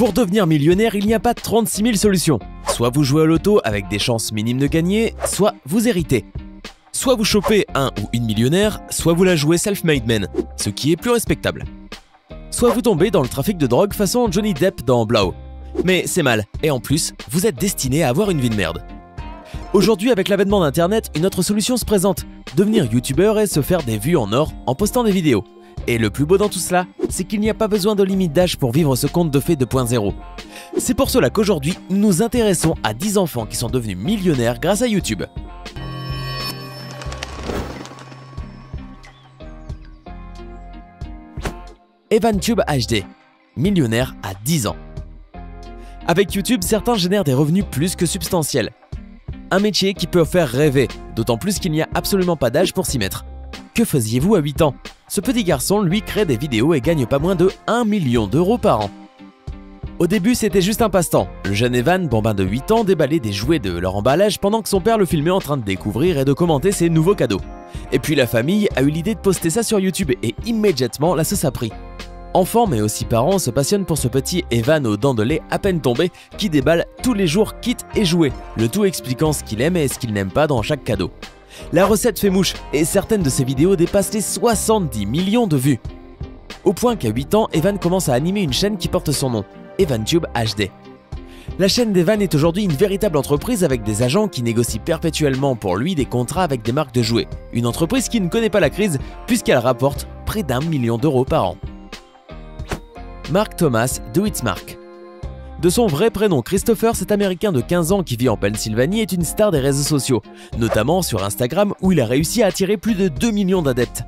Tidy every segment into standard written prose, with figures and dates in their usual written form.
Pour devenir millionnaire, il n'y a pas 36 000 solutions. Soit vous jouez au loto avec des chances minimes de gagner, soit vous héritez. Soit vous chopez un ou une millionnaire, soit vous la jouez self-made man, ce qui est plus respectable. Soit vous tombez dans le trafic de drogue façon Johnny Depp dans Blow. Mais c'est mal, et en plus, vous êtes destiné à avoir une vie de merde. Aujourd'hui, avec l'avènement d'internet, une autre solution se présente, devenir youtubeur et se faire des vues en or en postant des vidéos. Et le plus beau dans tout cela, c'est qu'il n'y a pas besoin de limite d'âge pour vivre ce conte de fées 2.0. C'est pour cela qu'aujourd'hui, nous nous intéressons à 10 enfants qui sont devenus millionnaires grâce à YouTube. EvanTube HD, millionnaire à 10 ans. Avec YouTube, certains génèrent des revenus plus que substantiels. Un métier qui peut faire rêver, d'autant plus qu'il n'y a absolument pas d'âge pour s'y mettre. Que faisiez-vous à 8 ans? Ce petit garçon, lui, crée des vidéos et gagne pas moins de 1 million d'euros par an. Au début, c'était juste un passe-temps. Le jeune Evan, bambin de 8 ans, déballait des jouets de leur emballage pendant que son père le filmait en train de découvrir et de commenter ses nouveaux cadeaux. Et puis la famille a eu l'idée de poster ça sur YouTube et immédiatement la sauce a pris. Enfants mais aussi parents se passionnent pour ce petit Evan aux dents de lait à peine tombé qui déballe tous les jours kit et jouets, le tout expliquant ce qu'il aime et ce qu'il n'aime pas dans chaque cadeau. La recette fait mouche et certaines de ses vidéos dépassent les 70 millions de vues. Au point qu'à 8 ans, Evan commence à animer une chaîne qui porte son nom, EvanTube HD. La chaîne d'Evan est aujourd'hui une véritable entreprise avec des agents qui négocient perpétuellement pour lui des contrats avec des marques de jouets. Une entreprise qui ne connaît pas la crise puisqu'elle rapporte près d'1 million d'euros par an. Mark Thomas Do It's Mark. De son vrai prénom Christopher, cet Américain de 15 ans qui vit en Pennsylvanie est une star des réseaux sociaux, notamment sur Instagram où il a réussi à attirer plus de 2 millions d'adeptes.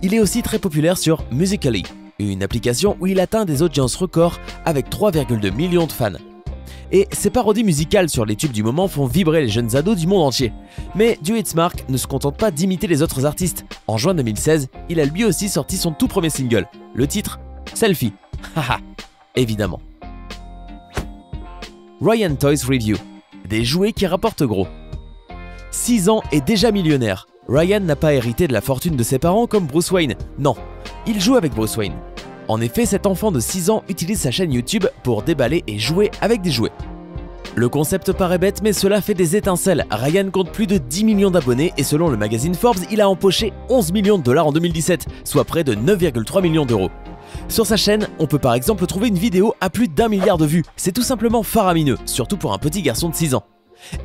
Il est aussi très populaire sur Musical.ly, une application où il atteint des audiences records avec 3,2 millions de fans. Et ses parodies musicales sur les tubes du moment font vibrer les jeunes ados du monde entier. Mais Do It's Mark ne se contente pas d'imiter les autres artistes. En juin 2016, il a lui aussi sorti son tout premier single, le titre Selfie. Haha, évidemment. Ryan Toys Review, des jouets qui rapportent gros. 6 ans et déjà millionnaire, Ryan n'a pas hérité de la fortune de ses parents comme Bruce Wayne, non, il joue avec Bruce Wayne. En effet, cet enfant de 6 ans utilise sa chaîne YouTube pour déballer et jouer avec des jouets. Le concept paraît bête, mais cela fait des étincelles. Ryan compte plus de 10 millions d'abonnés et selon le magazine Forbes, il a empoché 11 millions de dollars en 2017, soit près de 9,3 millions d'euros. Sur sa chaîne, on peut par exemple trouver une vidéo à plus d'1 milliard de vues. C'est tout simplement faramineux, surtout pour un petit garçon de 6 ans.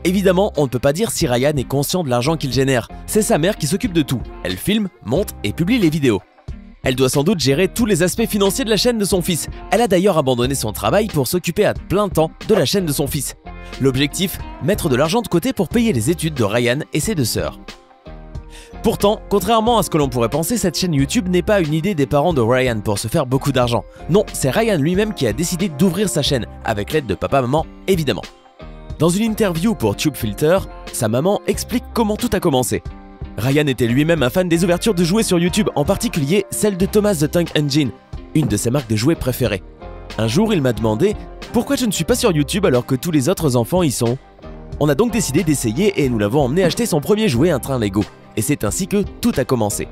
Évidemment, on ne peut pas dire si Ryan est conscient de l'argent qu'il génère. C'est sa mère qui s'occupe de tout. Elle filme, monte et publie les vidéos. Elle doit sans doute gérer tous les aspects financiers de la chaîne de son fils. Elle a d'ailleurs abandonné son travail pour s'occuper à plein temps de la chaîne de son fils. L'objectif, mettre de l'argent de côté pour payer les études de Ryan et ses 2 sœurs. Pourtant, contrairement à ce que l'on pourrait penser, cette chaîne YouTube n'est pas une idée des parents de Ryan pour se faire beaucoup d'argent. Non, c'est Ryan lui-même qui a décidé d'ouvrir sa chaîne, avec l'aide de papa-maman, évidemment. Dans une interview pour TubeFilter, sa maman explique comment tout a commencé. Ryan était lui-même un fan des ouvertures de jouets sur YouTube, en particulier celle de Thomas the Tank Engine, une de ses marques de jouets préférées. Un jour, il m'a demandé « Pourquoi je ne suis pas sur YouTube alors que tous les autres enfants y sont ?» On a donc décidé d'essayer et nous l'avons emmené acheter son premier jouet, un train Lego. Et c'est ainsi que tout a commencé.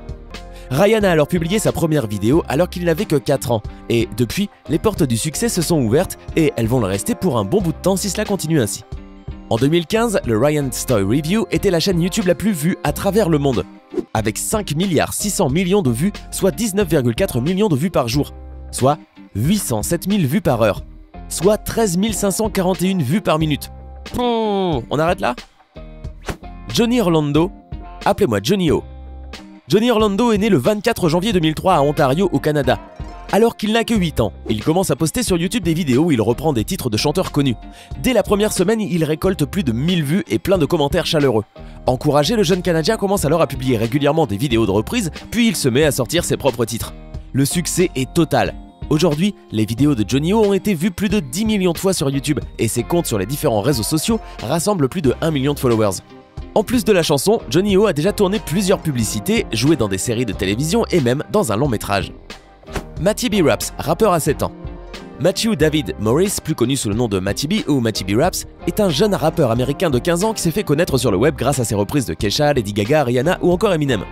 Ryan a alors publié sa première vidéo alors qu'il n'avait que 4 ans. Et depuis, les portes du succès se sont ouvertes et elles vont le rester pour un bon bout de temps si cela continue ainsi. En 2015, le Ryan's Toy Review était la chaîne YouTube la plus vue à travers le monde, avec 5,6 milliards de vues, soit 19,4 millions de vues par jour, soit 807 000 vues par heure, soit 13 541 vues par minute. On arrête là? Johnny Orlando, appelez-moi Johnny O. Johnny Orlando est né le 24 janvier 2003 à Ontario, au Canada. Alors qu'il n'a que 8 ans, il commence à poster sur YouTube des vidéos où il reprend des titres de chanteurs connus. Dès la première semaine, il récolte plus de 1000 vues et plein de commentaires chaleureux. Encouragé, le jeune Canadien commence alors à publier régulièrement des vidéos de reprises, puis il se met à sortir ses propres titres. Le succès est total. Aujourd'hui, les vidéos de Johnny O ont été vues plus de 10 millions de fois sur YouTube et ses comptes sur les différents réseaux sociaux rassemblent plus de 1 million de followers. En plus de la chanson, Johnny O a déjà tourné plusieurs publicités, joué dans des séries de télévision et même dans un long métrage. Matty B Raps, rappeur à 7 ans. Matthew David Morris, plus connu sous le nom de Matty B ou Matty B Raps, est un jeune rappeur américain de 15 ans qui s'est fait connaître sur le web grâce à ses reprises de Kesha, Lady Gaga, Rihanna ou encore Eminem.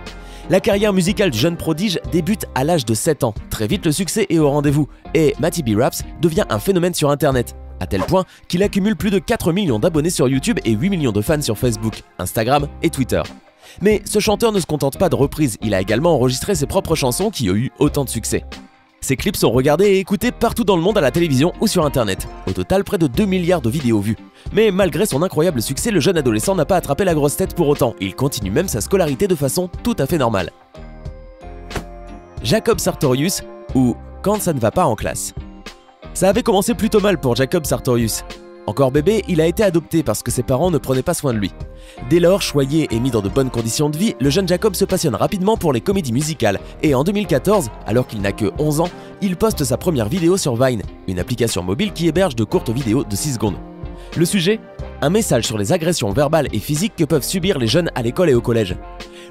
La carrière musicale du jeune prodige débute à l'âge de 7 ans. Très vite, le succès est au rendez-vous et Matty B Raps devient un phénomène sur internet, à tel point qu'il accumule plus de 4 millions d'abonnés sur YouTube et 8 millions de fans sur Facebook, Instagram et Twitter. Mais ce chanteur ne se contente pas de reprises, il a également enregistré ses propres chansons qui ont eu autant de succès. Ses clips sont regardés et écoutés partout dans le monde à la télévision ou sur internet. Au total, près de 2 milliards de vidéos vues. Mais malgré son incroyable succès, le jeune adolescent n'a pas attrapé la grosse tête pour autant. Il continue même sa scolarité de façon tout à fait normale. Jacob Sartorius, ou Quand ça ne va pas en classe. Ça avait commencé plutôt mal pour Jacob Sartorius. Encore bébé, il a été adopté parce que ses parents ne prenaient pas soin de lui. Dès lors, choyé et mis dans de bonnes conditions de vie, le jeune Jacob se passionne rapidement pour les comédies musicales et en 2014, alors qu'il n'a que 11 ans, il poste sa première vidéo sur Vine, une application mobile qui héberge de courtes vidéos de 6 secondes. Le sujet ? Un message sur les agressions verbales et physiques que peuvent subir les jeunes à l'école et au collège.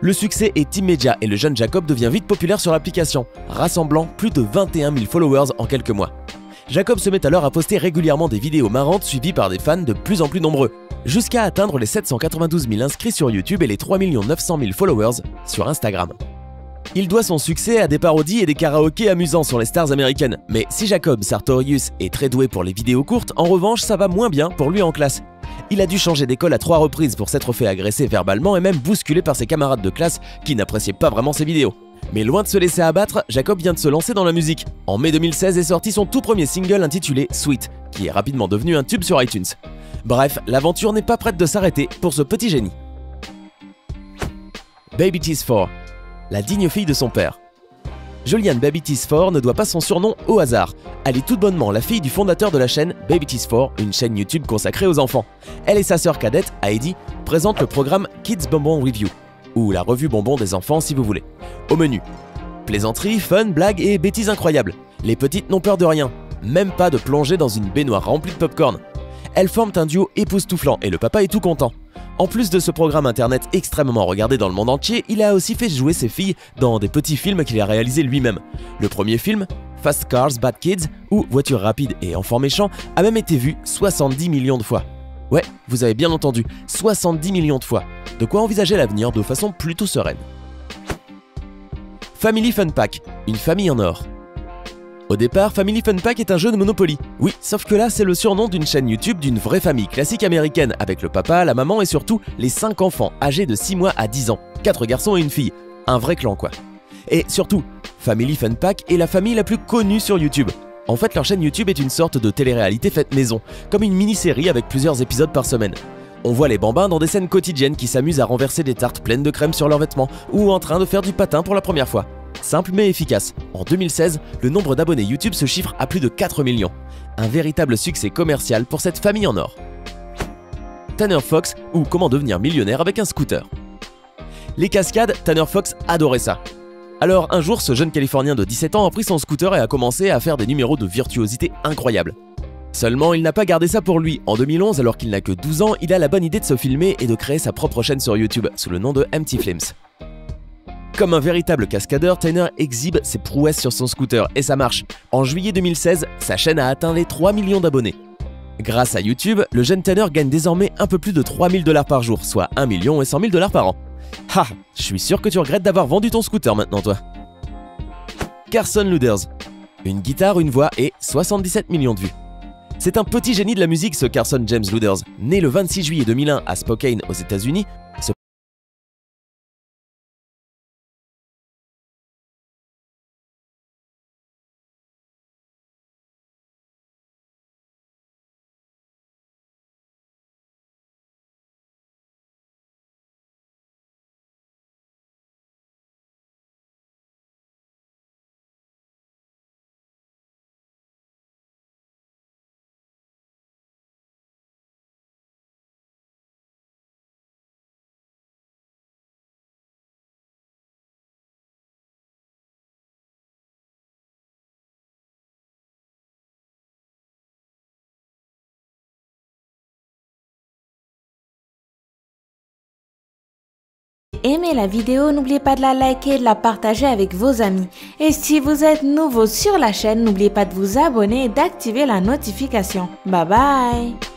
Le succès est immédiat et le jeune Jacob devient vite populaire sur l'application, rassemblant plus de 21 000 followers en quelques mois. Jacob se met alors à poster régulièrement des vidéos marrantes suivies par des fans de plus en plus nombreux, jusqu'à atteindre les 792 000 inscrits sur YouTube et les 3 900 000 followers sur Instagram. Il doit son succès à des parodies et des karaokés amusants sur les stars américaines. Mais si Jacob Sartorius est très doué pour les vidéos courtes, en revanche ça va moins bien pour lui en classe. Il a dû changer d'école à 3 reprises pour s'être fait agresser verbalement et même bousculé par ses camarades de classe qui n'appréciaient pas vraiment ses vidéos. Mais loin de se laisser abattre, Jacob vient de se lancer dans la musique. En mai 2016 est sorti son tout premier single intitulé Sweet, qui est rapidement devenu un tube sur iTunes. Bref, l'aventure n'est pas prête de s'arrêter pour ce petit génie. Baby Tease 4, la digne fille de son père. Julianne Baby Tease 4 ne doit pas son surnom au hasard. Elle est tout bonnement la fille du fondateur de la chaîne Baby Tease 4, une chaîne YouTube consacrée aux enfants. Elle et sa sœur cadette, Heidi, présentent le programme Kids Bonbon Review, ou la revue bonbon des enfants si vous voulez. Au menu, plaisanteries, fun, blagues et bêtises incroyables. Les petites n'ont peur de rien, même pas de plonger dans une baignoire remplie de popcorn. Elles forment un duo époustouflant et le papa est tout content. En plus de ce programme internet extrêmement regardé dans le monde entier, il a aussi fait jouer ses filles dans des petits films qu'il a réalisés lui-même. Le premier film, Fast Cars, Bad Kids, ou Voitures rapides et enfants méchants, a même été vu 70 millions de fois. Ouais, vous avez bien entendu, 70 millions de fois. De quoi envisager l'avenir de façon plutôt sereine. Family Fun Pack, une famille en or. Au départ, Family Fun Pack est un jeu de Monopoly. Oui, sauf que là, c'est le surnom d'une chaîne YouTube d'une vraie famille classique américaine, avec le papa, la maman et surtout les 5 enfants âgés de 6 mois à 10 ans. 4 garçons et une fille. Un vrai clan quoi. Et surtout, Family Fun Pack est la famille la plus connue sur YouTube. En fait, leur chaîne YouTube est une sorte de télé-réalité faite maison, comme une mini-série avec plusieurs épisodes par semaine. On voit les bambins dans des scènes quotidiennes qui s'amusent à renverser des tartes pleines de crème sur leurs vêtements ou en train de faire du patin pour la première fois. Simple mais efficace. En 2016, le nombre d'abonnés YouTube se chiffre à plus de 4 millions. Un véritable succès commercial pour cette famille en or. Tanner Fox, ou comment devenir millionnaire avec un scooter. Les cascades, Tanner Fox adorait ça. Alors un jour, ce jeune Californien de 17 ans a pris son scooter et a commencé à faire des numéros de virtuosité incroyables. Seulement, il n'a pas gardé ça pour lui. En 2011, alors qu'il n'a que 12 ans, il a la bonne idée de se filmer et de créer sa propre chaîne sur YouTube, sous le nom de Empty Flames. Comme un véritable cascadeur, Tanner exhibe ses prouesses sur son scooter et ça marche. En juillet 2016, sa chaîne a atteint les 3 millions d'abonnés. Grâce à YouTube, le jeune Tanner gagne désormais un peu plus de 3 000 $ par jour, soit 1 million et 100 000 $ par an. Ha! Je suis sûr que tu regrettes d'avoir vendu ton scooter maintenant, toi. Carson Luders. Une guitare, une voix et 77 millions de vues. C'est un petit génie de la musique ce Carson James Luders. Né le 26 juillet 2001 à Spokane aux États-Unis, aimez la vidéo, n'oubliez pas de la liker et de la partager avec vos amis. Et si vous êtes nouveau sur la chaîne, n'oubliez pas de vous abonner et d'activer la notification. Bye bye!